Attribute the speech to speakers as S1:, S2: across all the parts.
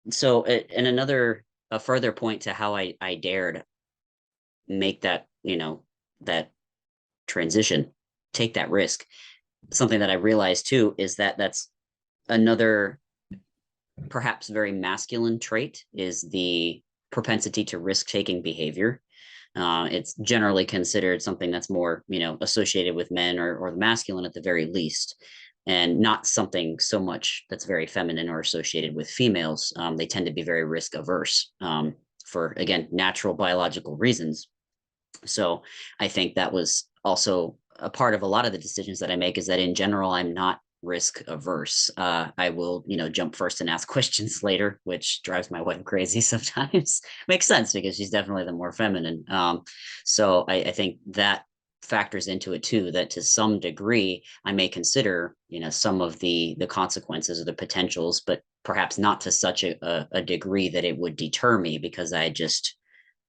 S1: So, and a further point to how I dared make that, that transition, take that risk. Something that I realized too is that that's another perhaps very masculine trait is the propensity to risk-taking behavior. It's generally considered something that's more, associated with men or the masculine at the very least, and not something so much that's very feminine or associated with females. They tend to be very risk averse for, again, natural biological reasons. So I think that was also a part of a lot of the decisions that I make is that in general, I'm not risk averse. I will, jump first and ask questions later, which drives my wife crazy sometimes. Makes sense because she's definitely the more feminine. So I think that factors into it too, that to some degree I may consider, some of the consequences or the potentials, but perhaps not to such a degree that it would deter me because I just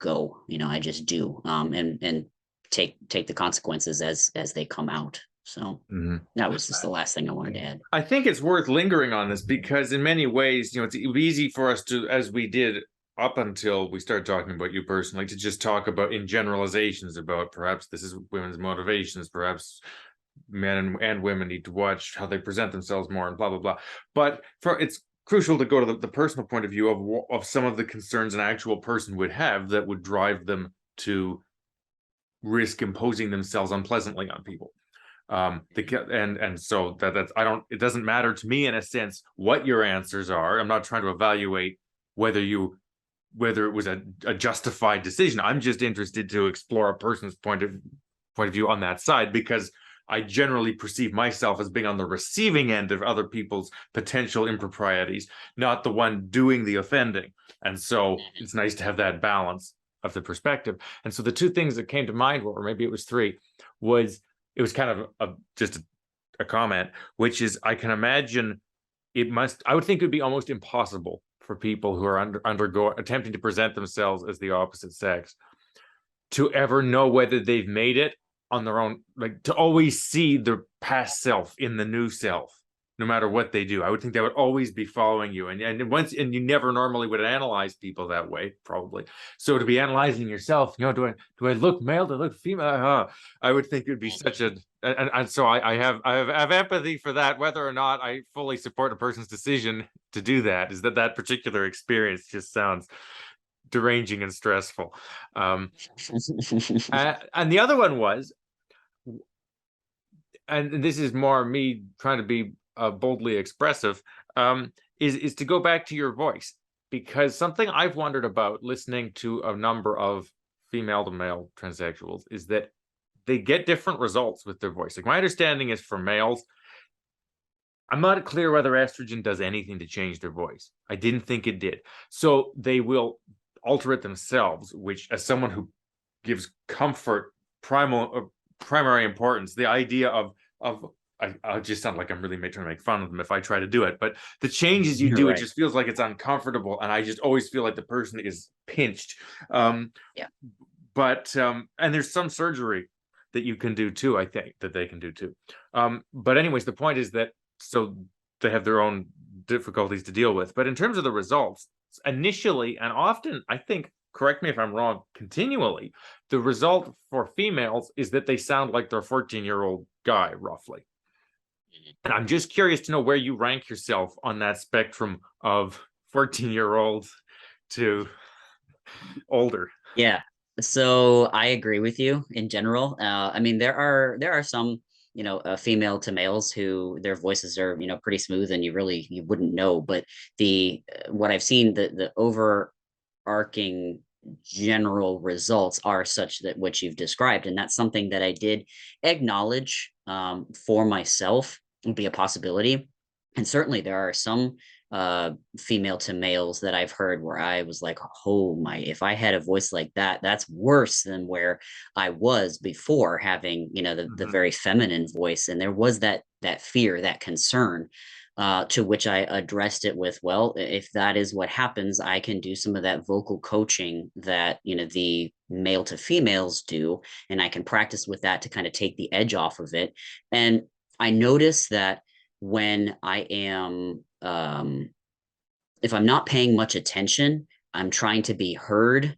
S1: go, I just do, and take the consequences as they come out. So
S2: Mhm.
S1: that was just the last thing I wanted to add.
S2: I think it's worth lingering on this because in many ways, it's easy for us to, as we did up until we started talking about you personally, to just talk about in generalizations about perhaps this is women's motivations, perhaps men and women need to watch how they present themselves more and blah, blah, blah. But it's crucial to go to the personal point of view of some of the concerns an actual person would have that would drive them to risk imposing themselves unpleasantly on people. And so that's I don't, it doesn't matter to me in a sense what your answers are. I'm not trying to evaluate whether it was a justified decision. I'm just interested to explore a person's point of view on that side, because I generally perceive myself as being on the receiving end of other people's potential improprieties, not the one doing the offending. And so it's nice to have that balance of the perspective. And so the two things that came to mind were, or maybe it was three, was it was kind of just a comment, which is I can imagine I would think it would be almost impossible for people who are attempting to present themselves as the opposite sex to ever know whether they've made it on their own, like to always see their past self in the new self, no matter what they do. I would think that would always be following you. And you never normally would analyze people that way, probably. So to be analyzing yourself, do I look male? Do I look female? I would think it would be such and so I have empathy for that, whether or not I fully support a person's decision to do that, is that particular experience just sounds deranging and stressful. And the other one was, and this is more me trying to be boldly expressive, is to go back to your voice, because something I've wondered about listening to a number of female to male transsexuals is that they get different results with their voice. Like my understanding is for males, I'm not clear whether estrogen does anything to change their voice. I didn't think it did. So they will alter it themselves, which, as someone who gives comfort primary importance, the idea of I just sound like I'm really trying to make fun of them if I try to do it, but the changes you
S1: You're
S2: do, it
S1: right.
S2: just feels like it's uncomfortable, and I just always feel like the person is pinched.
S1: Yeah.
S2: But and there's some surgery that you can do too, I think, that they can do too. But anyways, the point is that so they have their own difficulties to deal with. But in terms of the results, initially and often, I think, correct me if I'm wrong, continually, the result for females is that they sound like their 14-year-old guy, roughly. And I'm just curious to know where you rank yourself on that spectrum of 14-year-old to older.
S1: Yeah. So I agree with you in general. I mean, there are some, female to males who their voices are, pretty smooth and you wouldn't know. But the what I've seen, the overarching general results are such that what you've described, and that's something that I did acknowledge for myself would be a possibility. And certainly there are some female to males that I've heard where I was like, oh my, if I had a voice like that, that's worse than where I was before having, the
S2: Mhm.
S1: very feminine voice. And there was that fear, that concern, to which I addressed it with, well, if that is what happens, I can do some of that vocal coaching that, the male to females do, and I can practice with that to kind of take the edge off of it. And I notice that when I am if I'm not paying much attention, I'm trying to be heard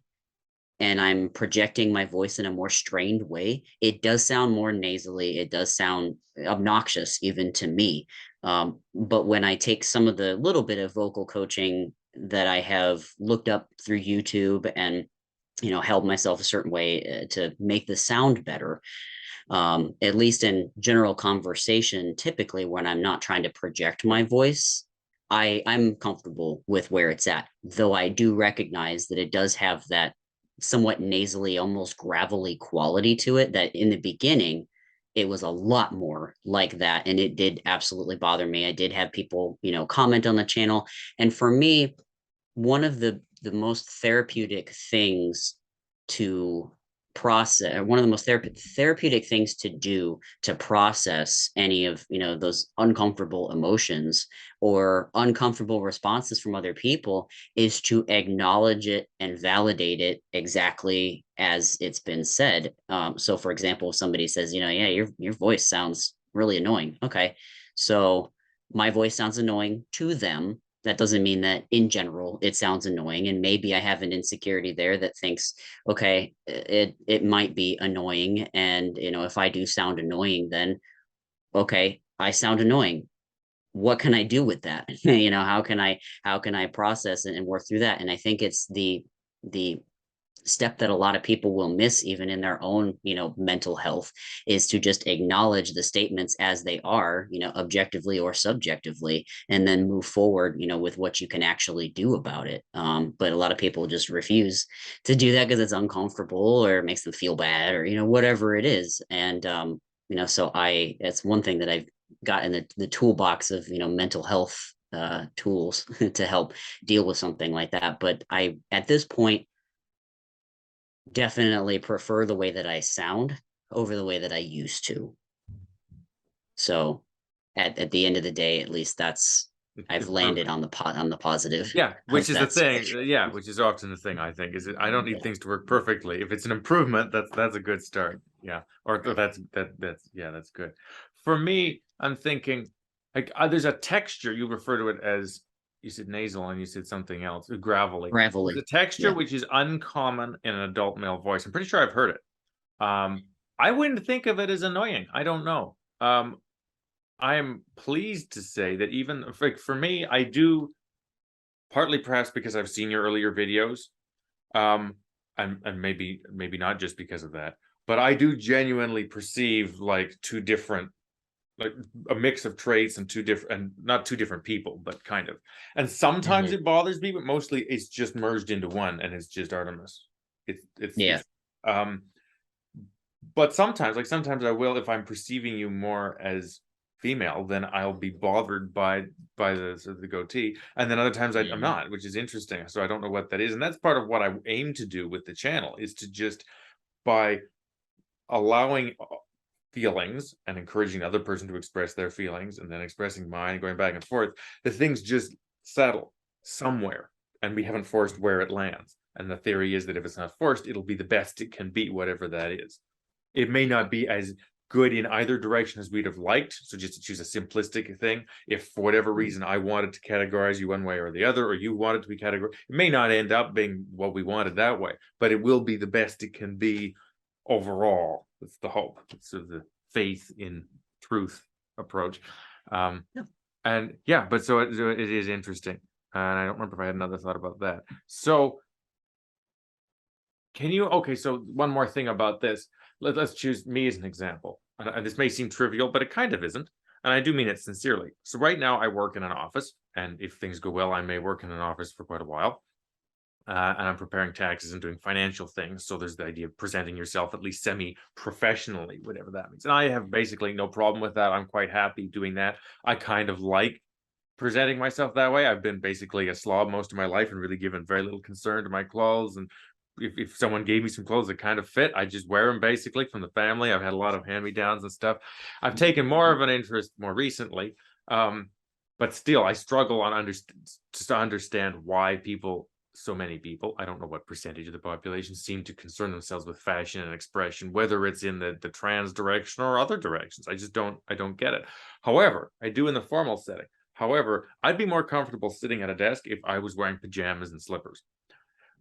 S1: and I'm projecting my voice in a more strained way, it does sound more nasally. It does sound obnoxious even to me. But when I take some of the little bit of vocal coaching that I have looked up through YouTube and held myself a certain way to make the sound better, at least in general conversation, typically when I'm not trying to project my voice, I'm comfortable with where it's at, though I do recognize that it does have that somewhat nasally, almost gravelly quality to it that in the beginning it was a lot more like that, and it did absolutely bother me. I did have people comment on the channel, and for me, one of the most therapeutic things to process, one of the most therapeutic things to do to process any of those uncomfortable emotions or uncomfortable responses from other people is to acknowledge it and validate it exactly as it's been said. So for example, if somebody says, yeah, your voice sounds really annoying, okay, so my voice sounds annoying to them. That doesn't mean that in general it sounds annoying, and maybe I have an insecurity there that thinks, okay, it might be annoying, and if I do sound annoying, then okay, I sound annoying. What can I do with that? How can I process it and work through that? And I think it's the step that a lot of people will miss even in their own mental health, is to just acknowledge the statements as they are, objectively or subjectively, and then move forward with what you can actually do about it. But a lot of people just refuse to do that because it's uncomfortable or it makes them feel bad, or whatever it is. And so it's one thing that I've got in the toolbox of mental health tools to help deal with something like that. But I, at this point, definitely prefer the way that I sound over the way that I used to. So at the end of the day, at least that's, I've
S2: It's
S1: landed
S2: perfect.
S1: on the positive
S2: Yeah, which
S1: of
S2: is the
S1: that
S2: thing.
S1: switch.
S2: Yeah, which is often the thing, I think, is that I don't need
S1: Yeah.
S2: things to work perfectly. If it's an improvement, that's a good start. Yeah, or that's yeah, that's good. For me, I'm thinking like there's a texture. You refer to it as, you said nasal and you said something else, gravelly. There's a
S1: Gravelly.
S2: texture
S1: Yeah.
S2: which is uncommon in an adult male voice. I'm pretty sure I've heard it. I wouldn't think of it as annoying. I don't know. I'm pleased to say that even like for me, I do, partly perhaps because I've seen your earlier videos, um, and maybe not just because of that, but I do genuinely perceive like two different, like a mix of traits and two different, and not two different people, but kind of. And sometimes
S1: Hmm.
S2: it bothers me, but mostly it's just merged into one, and it's just Artemis.
S1: Yeah.
S2: It's um but sometimes, like sometimes I will, if I'm perceiving you more as female, then I'll be bothered by the sort of the goatee, and then other times I'm
S1: Hmm.
S2: not, which is interesting. So I don't know what that is, and that's part of what I aim to do with the channel, is to just, by allowing feelings and encouraging the other person to express their feelings and then expressing mine, going back and forth, the things just settle somewhere, and we haven't forced where it lands. And the theory is that if it's not forced, it'll be the best it can be, whatever that is. It may not be as good in either direction as we'd have liked. So just to choose a simplistic thing, if for whatever reason I wanted to categorize you one way or the other, or you wanted to be categorized, it may not end up being what we wanted that way, but it will be the best it can be overall. That's the hope. It's sort of the faith in truth approach.
S1: Yeah.
S2: And yeah, but so it is interesting. And I don't remember if I had another thought about that. So can you, okay, so one more thing about this. Let's choose me as an example. And this may seem trivial, but it kind of isn't. And I do mean it sincerely. So right now I work in an office, and if things go well, I may work in an office for quite a while. And I'm preparing taxes and doing financial things. So there's the idea of presenting yourself at least semi-professionally, whatever that means. And I have basically no problem with that. I'm quite happy doing that. I kind of like presenting myself that way. I've been basically a slob most of my life and really given very little concern to my clothes. And if someone gave me some clothes that kind of fit, I just wear them basically from the family. I've had a lot of hand-me-downs and stuff. I've taken more of an interest more recently, but still I struggle to understand why people, so many people, I don't know what percentage of the population, seem to concern themselves with fashion and expression, whether it's in the trans direction or other directions. I don't get it. However, I do in the formal setting. However, I'd be more comfortable sitting at a desk if I was wearing pajamas and slippers.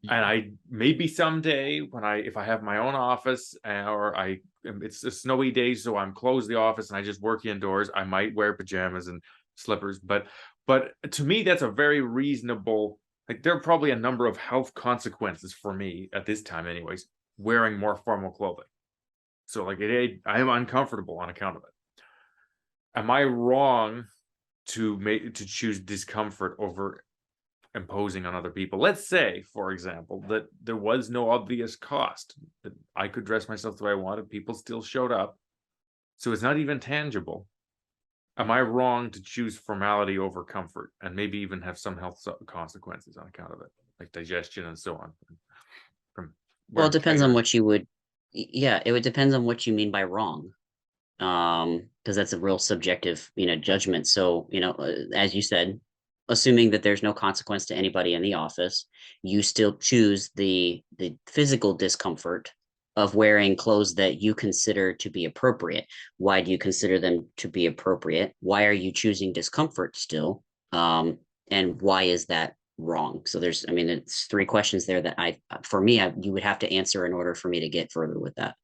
S2: And
S1: Mhm.
S2: I maybe someday when if I have my own office, or it's a snowy day, so I'm close the office and I just work indoors, I might wear pajamas and slippers. But to me, that's a very reasonable. Like, there are probably a number of health consequences for me at this time, anyways, wearing more formal clothing. So like I am uncomfortable on account of it. Am I wrong to choose discomfort over imposing on other people? Let's say, for example, that there was no obvious cost, that I could dress myself the way I wanted, people still showed up, so it's not even tangible. Am I wrong to choose formality over comfort, and maybe even have some health consequences on account of it, like digestion and so on, from
S1: Well, it
S2: wearing
S1: depends on
S2: tighter?
S1: what you would, yeah, it would depend on what you mean by wrong. Because that's a real subjective, judgment. So, as you said, assuming that there's no consequence to anybody in the office, you still choose the physical discomfort of wearing clothes that you consider to be appropriate. Why do you consider them to be appropriate? Why are you choosing discomfort still? And why is that wrong? So I mean, it's three questions there that for me, you would have to answer in order for me to get further with that.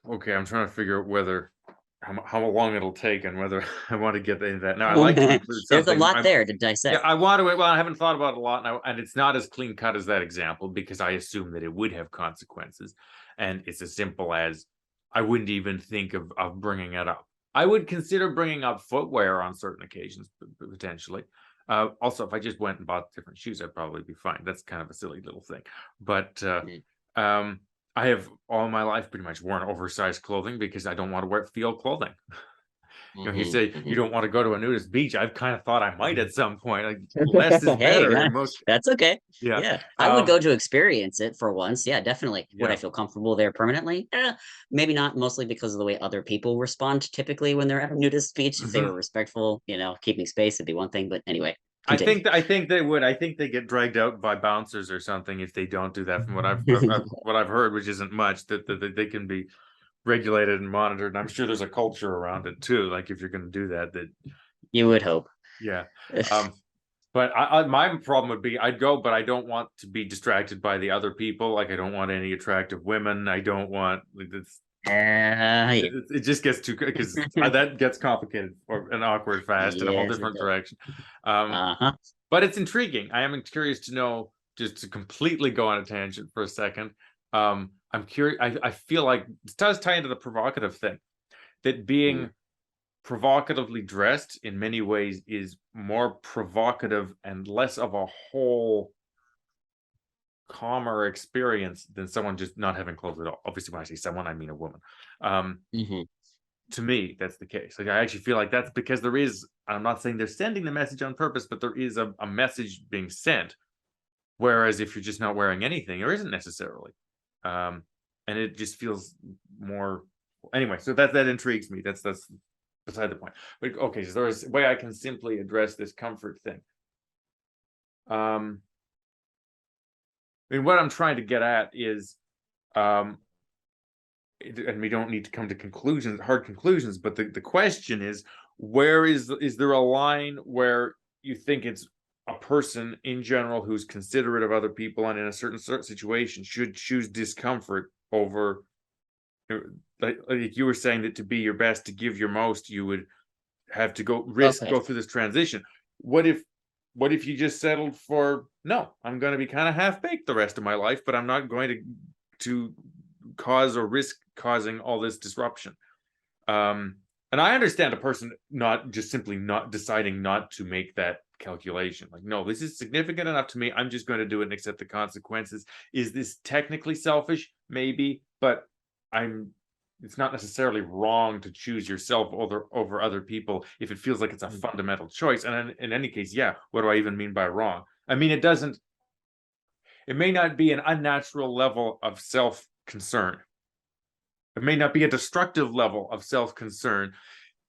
S2: Okay, I'm trying to figure out whether how long it'll take and whether I want to get into that. Now, I like to include
S1: There's a
S2: something.
S1: lot there to
S2: Yeah,
S1: dissect.
S2: I want to. Well, I haven't thought about it a lot, and it's not as clean cut as that example, because I assume that it would have consequences, and it's as simple as I wouldn't even think of bringing it up. I would consider bringing up footwear on certain occasions, potentially. Also, if I just went and bought different shoes, I'd probably be fine. That's kind of a silly little thing, but um, I have all my life pretty much worn oversized clothing because I don't want to wear field clothing. You
S1: Hmm.
S2: say you
S1: Hmm.
S2: don't want to go to a nudist beach. I've kind of thought I might at some point. Like, less is
S1: Hey,
S2: better in
S1: man,
S2: most.
S1: that's okay.
S2: Yeah.
S1: Yeah, I would go
S2: Um,
S1: to experience it for once. Yeah, definitely. Would I
S2: yeah.
S1: feel comfortable there permanently? Maybe not, mostly because of the way other people respond typically when they're at a nudist beach. If they were
S2: Mhm.
S1: respectful, keeping space would be one thing. But anyway, continue.
S2: I think they would. I think they get dragged out by bouncers or something if they don't do that. From what I've heard, which isn't much, that they can be regulated and monitored. And I'm sure there's a culture around it too. Like, if you're going to do that, that
S1: You would hope.
S2: yeah. Um, but my problem would be I'd go, but I don't want to be distracted by the other people. Like, I don't want any attractive women. I don't want like this.
S1: Yeah.
S2: It just gets too, because that gets complicated or and awkward fast in a whole
S1: Yes, it
S2: different
S1: does.
S2: direction. Um,
S1: Uh-huh.
S2: but it's intriguing. I am curious to know, just to completely go on a tangent for a second. I'm curious. I feel like this does tie into the provocative thing, that
S1: Mm.
S2: being provocatively dressed in many ways is more provocative and less of a whole calmer experience than someone just not having clothes at all. Obviously, when I say someone, I mean a woman. Um,
S1: Hmm.
S2: to me, that's the case. Like, I actually feel like that's because there is, I'm not saying they're sending the message on purpose, but there is a message being sent. Whereas if you're just not wearing anything, there isn't necessarily. Um, and it just feels more, anyway, so that intrigues me. That's beside the point. But okay, so there's a way I can simply address this comfort thing. Um, I mean, what I'm trying to get at is, um, and we don't need to come to conclusions, hard conclusions, but the question is, where is there a line where you think it's a person in general who's considerate of other people and in a certain situation should choose discomfort over, like you were saying, that to be your best, to give your most, you would have to
S1: Okay.
S2: go through this transition. What if you just settled for, no, I'm going to be kind of half baked the rest of my life, but I'm not going to cause or risk causing all this disruption. Um, and I understand a person not just simply not deciding not to make that calculation. Like, no, this is significant enough to me. I'm just going to do it and accept the consequences. Is this technically selfish? Maybe, but I'm. It's not necessarily wrong to choose yourself over other people if it feels like it's a fundamental choice. And in any case, yeah, what do I even mean by wrong? I mean, it doesn't. It may not be an unnatural level of self concern. It may not be a destructive level of self concern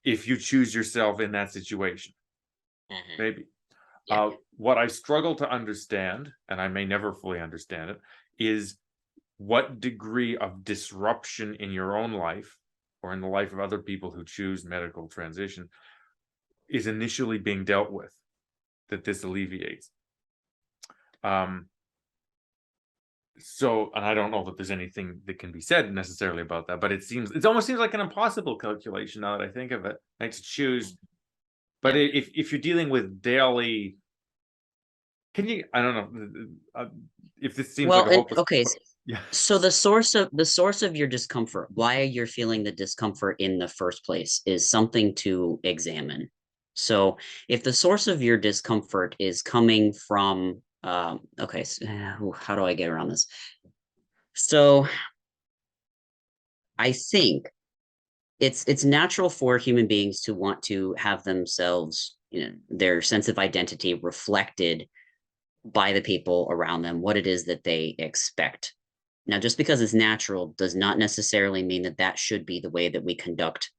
S2: if you choose yourself in that situation.
S1: Hmm.
S2: Maybe.
S1: Yeah.
S2: What I struggle to understand, and I may never fully understand it, is what degree of disruption in your own life or in the life of other people who choose medical transition is initially being dealt with, that this alleviates. So, and I don't know that there's anything that can be said necessarily about that, but it almost seems like an impossible calculation now that I think of it, like to choose. But
S1: Yeah.
S2: if you're dealing with daily, can you? I don't know if this seems like
S1: Well,
S2: a
S1: and
S2: hopeless.
S1: okay,
S2: Yeah.
S1: so the source of your discomfort, why you're feeling the discomfort in the first place, is something to examine. So if the source of your discomfort is coming from okay, so, how do I get around this? So I think it's natural for human beings to want to have themselves, their sense of identity reflected by the people around them, what it is that they expect. Now, just because it's natural does not necessarily mean that that should be the way that we conduct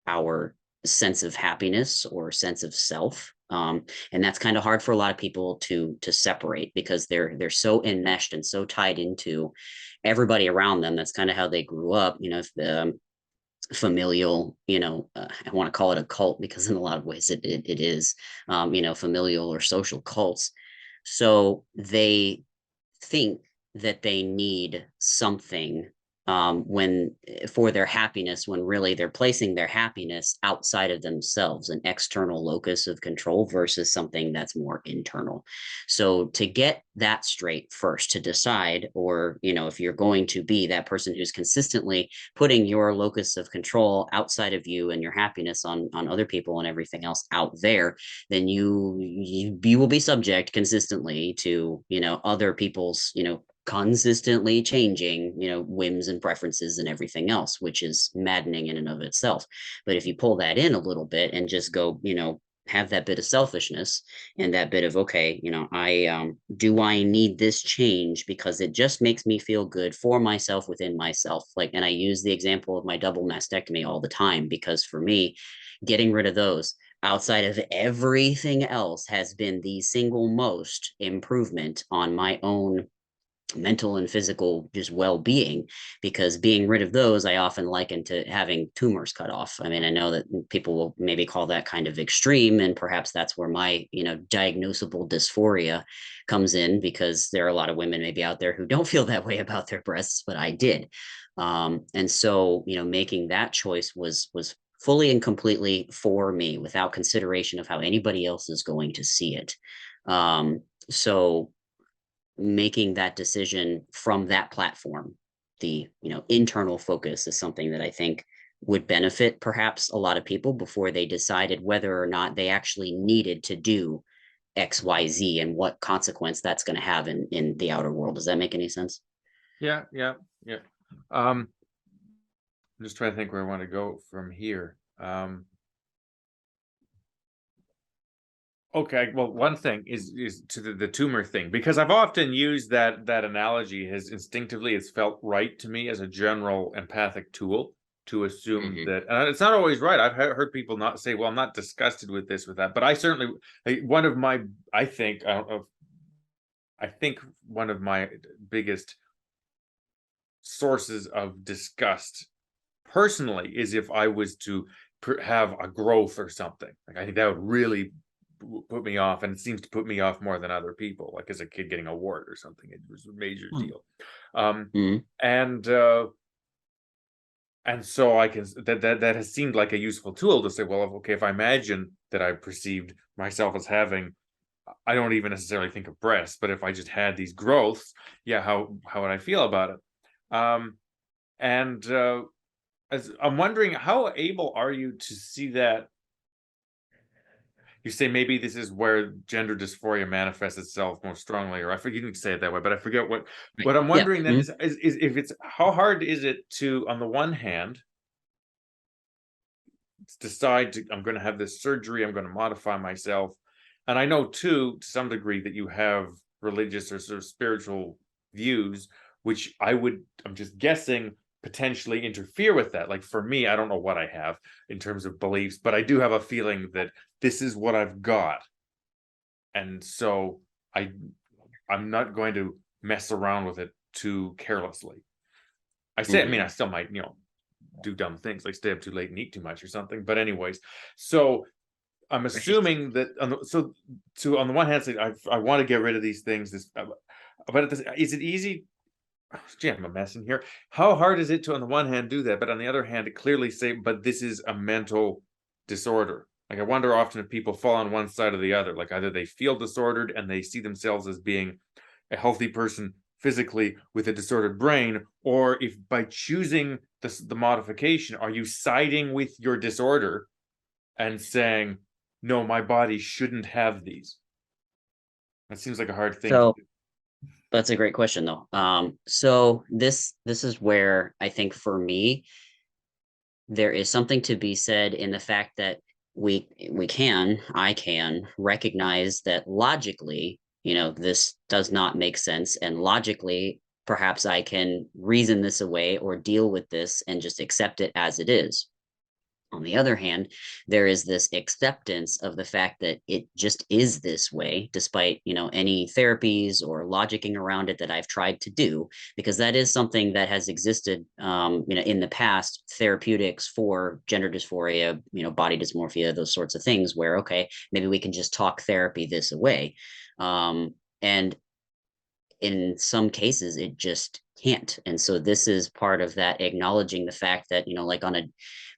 S1: our sense of happiness or sense of self. And that's kind of hard for a lot of people to separate because they're so enmeshed and so tied into everybody around them. That's kind of how they grew up. If the familial, I want to call it a cult because in a lot of ways it is, familial or social cults. So they think that they need something when for their happiness, when really they're placing their happiness outside of themselves, an external locus of control versus something that's more internal. So to get that straight first, to decide, or if you're going to be that person who's consistently putting your locus of control outside of you and your happiness on other people and everything else out there, then you will be subject consistently to other people's consistently changing whims and preferences and everything else, which is maddening in and of itself. But if you pull that in a little bit and just go have that bit of selfishness and that bit of okay, I need this change because it just makes me feel good for myself within myself. Like, and I use the example of my double mastectomy all the time because for me, getting rid of those outside of everything else has been the single most improvement on my own mental and physical just well-being, because being rid of those I often liken to having tumors cut off. I mean, I know that people will maybe call that kind of extreme, and perhaps that's where my diagnosable dysphoria comes in, because there are a lot of women maybe out there who don't feel that way about their breasts, but I did. And so making that choice was fully and completely for me without consideration of how anybody else is going to see it. So making that decision from that platform, the internal focus, is something that I think would benefit perhaps a lot of people before they decided whether or not they actually needed to do XYZ and what consequence that's going to have in the outer world. Does that make any sense?
S2: Yeah, yeah, yeah. I'm just trying to think where I want to go from here. Okay, well, one thing is to the tumor thing, because I've often used that analogy as instinctively it's felt right to me as a general empathic tool to assume
S1: Mm-hmm.
S2: that, and it's not always right. I've heard people not say, well, I'm not disgusted with this, with that, but I certainly, one of my, I think, I don't know, I think one of my biggest sources of disgust personally is if I was to have a growth or something. Like, I think that would really put me off, and it seems to put me off more than other people. Like as a kid getting a wart or something, it was a major deal. Um,
S1: Mm-hmm.
S2: and so I can that has seemed like a useful tool to say, well, okay, if I imagine that I perceived myself as having, I don't even necessarily think of breasts, but if I just had these growths, yeah, how would I feel about it? And as I'm wondering, how able are you to see that? You say maybe this is where gender dysphoria manifests itself most strongly, or I forget, you didn't say it that way, but I forget what.
S1: Right.
S2: What I'm
S1: Yeah.
S2: wondering then
S1: Mm-hmm.
S2: is if it's, how hard is it to, on the one hand, decide to, I'm going to have this surgery, I'm going to modify myself, and I know too, to some degree, that you have religious or sort of spiritual views, which I'm just guessing, potentially interfere with that. Like for me, I don't know what I have in terms of beliefs, but I do have a feeling that this is what I've got, and so I I'm not going to mess around with it too carelessly. I mean,
S1: Mm-hmm.
S2: I still might, do dumb things like stay up too late and eat too much or something. But anyways, so I'm
S1: Right.
S2: assuming that on the one hand, say I want to get rid of these things. But is it easy? Gee, I'm a mess in here. How hard is it to, on the one hand, do that, but on the other hand, clearly say, but this is a mental disorder? Like, I wonder often if people fall on one side or the other. Like, either they feel disordered and they see themselves as being a healthy person physically with a disordered brain, or if by choosing the modification, are you siding with your disorder and saying, no, my body shouldn't have these? That seems like a hard thing to
S1: So
S2: do.
S1: that's a great question though. So this is where I think for me there is something to be said in the fact that I can recognize that logically, this does not make sense, and logically perhaps I can reason this away or deal with this and just accept it as it is. On the other hand, there is this acceptance of the fact that it just is this way, despite any therapies or logicking around it that I've tried to do, because that is something that has existed, in the past. Therapeutics for gender dysphoria, body dysmorphia, those sorts of things, where okay, maybe we can just talk therapy this away, and in some cases it just can't. And so this is part of that, acknowledging the fact that like on a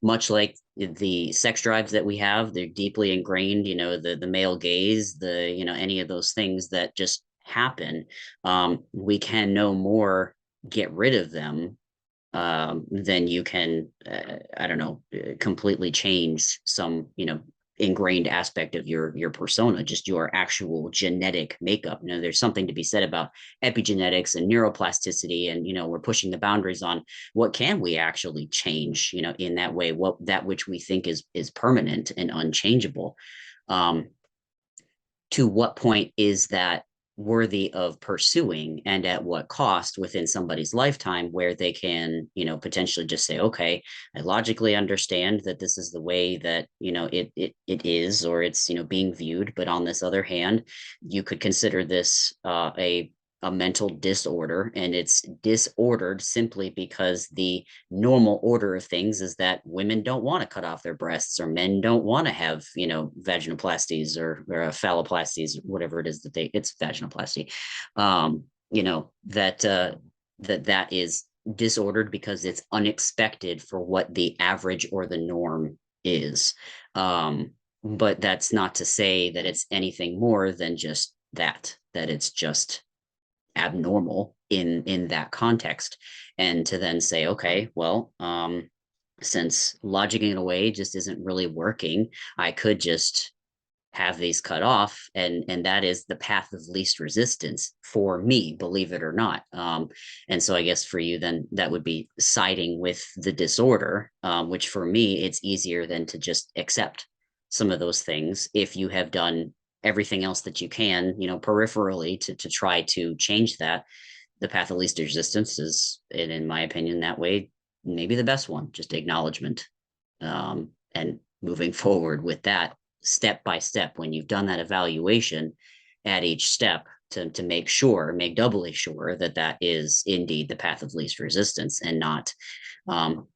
S1: much like the sex drives that we have, they're deeply ingrained, the male gaze, the any of those things that just happen. We can no more get rid of them then you can, I don't know, completely change some, ingrained aspect of your persona, just your actual genetic makeup. There's something to be said about epigenetics and neuroplasticity, and we're pushing the boundaries on what can we actually change, in that way, what that which we think is permanent and unchangeable. Um, to what point is that worthy of pursuing, and at what cost within somebody's lifetime, where they can potentially just say, okay, I logically understand that this is the way that it is, or it's being viewed, but on this other hand, you could consider this a mental disorder, and it's disordered simply because the normal order of things is that women don't want to cut off their breasts, or men don't want to have vaginoplasties or phalloplasties, whatever it is that it's vaginoplasty. That is disordered because it's unexpected for what the average or the norm is. But that's not to say that it's anything more than just that it's just abnormal in that context. And to then say, okay, well, since logicking it away just isn't really working, I could just have these cut off, and that is the path of least resistance for me, believe it or not. And so I guess for you then that would be siding with the disorder, which for me it's easier than to just accept some of those things if you have done everything else that you can, peripherally, to try to change that. The path of least resistance is, and in my opinion, that way, maybe the best one, just acknowledgement, and moving forward with that step by step. When you've done that evaluation at each step, to make doubly sure that that is indeed the path of least resistance, and not, um,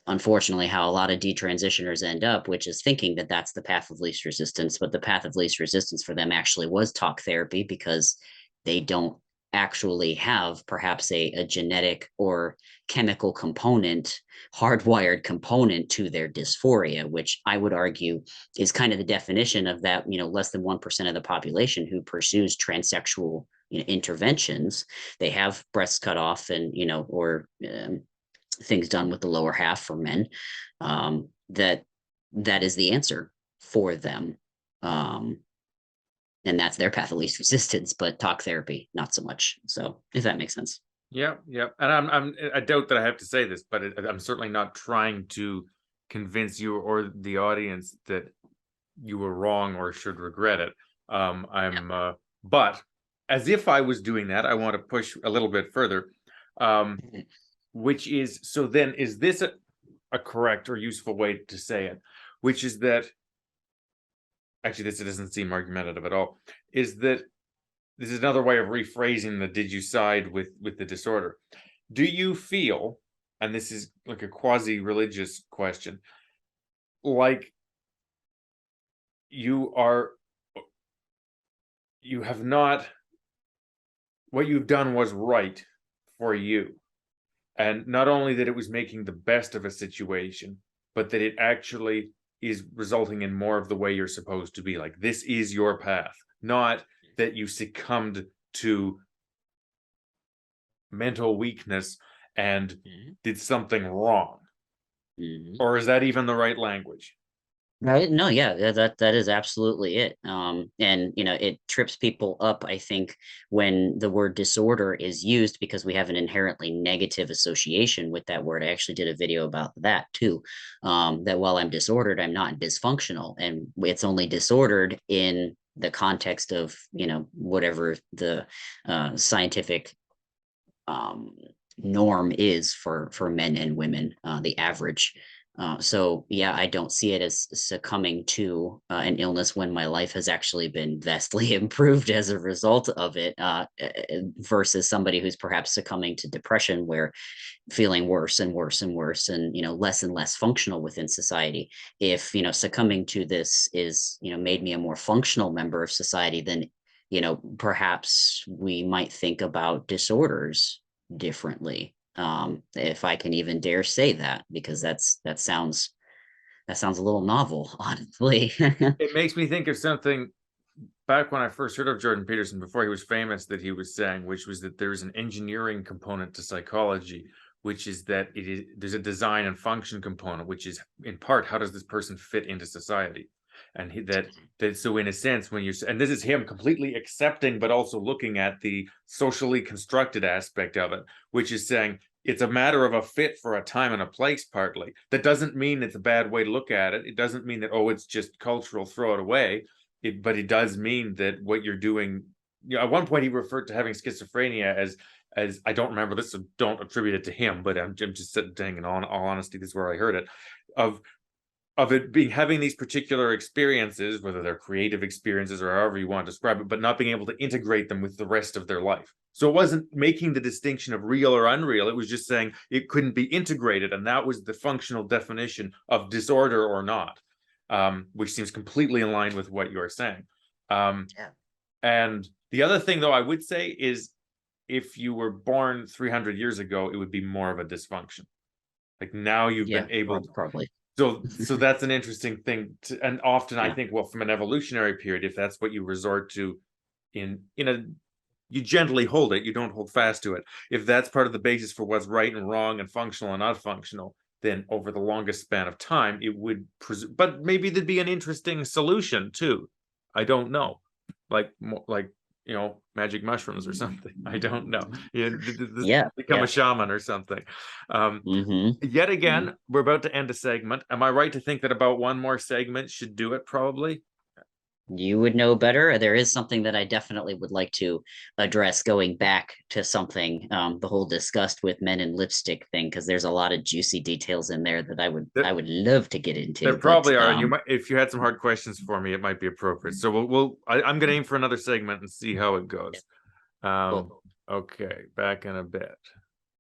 S1: unfortunately, how a lot of detransitioners end up, which is thinking that that's the path of least resistance. But the path of least resistance for them actually was talk therapy, because they don't actually have perhaps a genetic or chemical component, hardwired component to their dysphoria, which I would argue is kind of the definition of that, less than 1% of the population who pursues transsexual interventions. They have breasts cut off, and or things done with the lower half for men. That is the answer for them. um, and that's their path of least resistance. But talk therapy, not so much. So if that makes sense.
S2: Yeah, yeah, and I doubt that I have to say this, but I'm certainly not trying to convince you or the audience that you were wrong or should regret it. But as if I was doing that, I want to push a little bit further, which is, so then is this a correct or useful way to say it? Which is that, actually, this doesn't seem argumentative at all, is that this is another way of rephrasing the did you side with the disorder. Do you feel, and this is like a quasi-religious question, like you are, you have not, what you've done was right for you. And not only that it was making the best of a situation, but that it actually is resulting in more of the way you're supposed to be. Like, this is your path, not that you succumbed to mental weakness and did something wrong. Or is that even the right language?
S1: Right. No, yeah, that is absolutely it. And it trips people up, I think, when the word disorder is used because we have an inherently negative association with that word. I actually did a video about that too. That while I'm disordered, I'm not dysfunctional, and it's only disordered in the context of, whatever the scientific um norm is for men and women, the average. So yeah, I don't see it as succumbing to an illness when my life has actually been vastly improved as a result of it, versus somebody who's perhaps succumbing to depression, where feeling worse and worse and worse, and less and less functional within society. If succumbing to this is made me a more functional member of society, then perhaps we might think about disorders differently, if I can even dare say that, because that sounds a little novel, honestly.
S2: It makes me think of something back when I first heard of Jordan Peterson, before he was famous, that he was saying, which was that there's an engineering component to psychology, which is that there's a design and function component, which is in part, how does this person fit into society? And that so in a sense, when and this is him completely accepting, but also looking at the socially constructed aspect of it, which is saying it's a matter of a fit for a time and a place. Partly that doesn't mean it's a bad way to look at it. It doesn't mean that, oh, it's just cultural, throw it away. But it does mean that what you're doing, at one point he referred to having schizophrenia as I don't remember this, so don't attribute it to him, but I'm just saying, in all honesty, this is where I heard it, of it being, having these particular experiences, whether they're creative experiences or however you want to describe it, but not being able to integrate them with the rest of their life. So it wasn't making the distinction of real or unreal. It was just saying it couldn't be integrated. And that was the functional definition of disorder or not, which seems completely in line with what you're saying.
S1: Yeah.
S2: And the other thing, though, I would say is, if you were born 300 years ago, it would be more of a dysfunction. Like, now you've been able
S1: Probably.
S2: so that's an interesting thing and often I
S1: Yeah.
S2: think, well, from an evolutionary period, if that's what you resort to in a, you gently hold it, you don't hold fast to it. If that's part of the basis for what's right and wrong and functional and not functional, then over the longest span of time it would but maybe there'd be an interesting solution too. I don't know. Like magic mushrooms or something. I don't know.
S1: Yeah.
S2: Become a shaman or something. Yet again, we're about to end a segment. Am I right to think that about one more segment should do it, probably?
S1: You would know better. There is something that I definitely would like to address, going back to something, the whole disgust with men in lipstick thing, because there's a lot of juicy details in there that I would love to get into.
S2: There probably are, and you might, if you had some hard questions for me, it might be appropriate. So I'm gonna aim for another segment and see how it goes.
S1: Cool.
S2: Okay, back in a bit.